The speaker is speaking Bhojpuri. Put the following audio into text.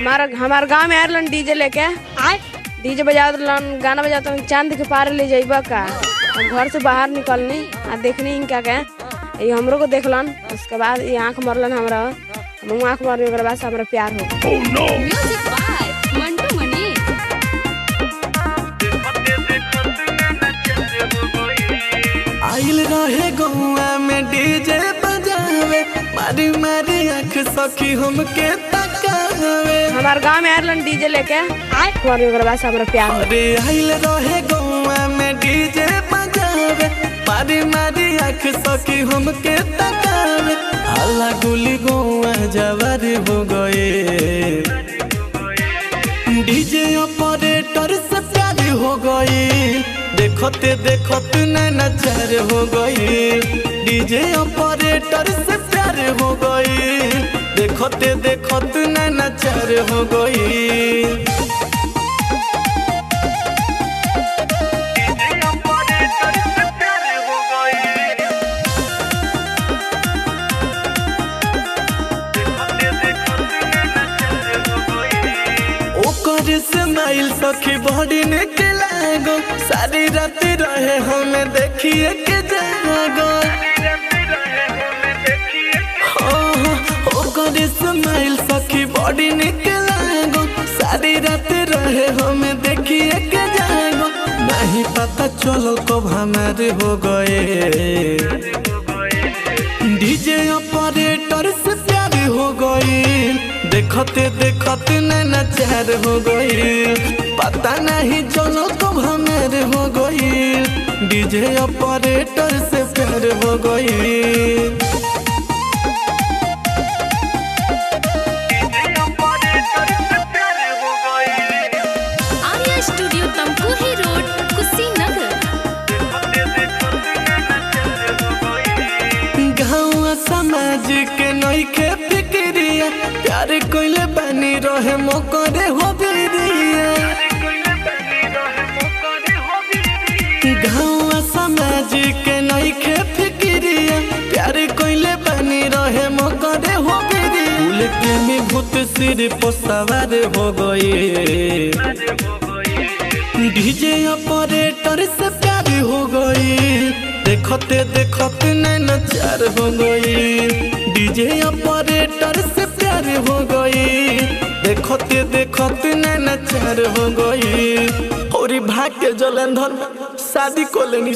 हमार गांव में आयरलन डीजे लेके डीजे बजा गाना बजाता चांद के पार ले जाइबा का। हम घर से बाहर निकलनी आ देखनी इनका के ये हमरो को देखलन। उसके बाद ये आंख मरलन हमरा, हम आंख मारने के बाद से हमरा प्यार हो। म्यूजिक बाय मंटू मनी। आइल रहे गौआ में डीजे बजावे, मारी मारी आँख सखी हमके तकावे। हमार गांव में आयरलन डीजे लेके मारने के बाद से हमरा प्यार हो। अरे आइल रहे गौआ में डीजे बजावे, मारी मारी आँख सखी हमके तकावे। हल्ला गुली गौआ जवार हो गए, डीजे ऑपरेटर से प्यार हो गई। देखते देखते नैना चार हो गई, डीजे ऑपरेटर से प्यार हो गई। देखते देखते नैना चार हो गई। स्माइल सखी बॉडी निकला गो, सारी रात रहे हमें देखिए के जागो। स्माइल सखी बॉडी निकला गो, सारी रात रहे हमें देखिए के जागो। नहीं पता चलो कब हमारे हो गए, डीजे ऑपरेटर से प्यार हो गई। देखते देखते नैना चार हो गई, पता नहीं चलो कब हमारे हो गई। डीजे ऑपरेटर से प्यार हो गई। Arya studio Tamkuhi road, Kushinagar. गाँव समाज के नइखे फिक्रिया, प्यार कोइले बनी रहे मोकरे हो बिरिया। गाँव समाज के नइखे फिक्रिया, प्यार कोइले बनी रहे मोकरे हो बिरिया। फूल के में भूत सिर पर सवार हो गई, डीजे ऑपरेटर से प्यार हो गई। देखते देखते नैना चार हो गई, डीजे ऑपरेटर से प्यार हो गई। देखते देखते नैना चार हो गई। और भाग के जलंधर में शादी को लेनी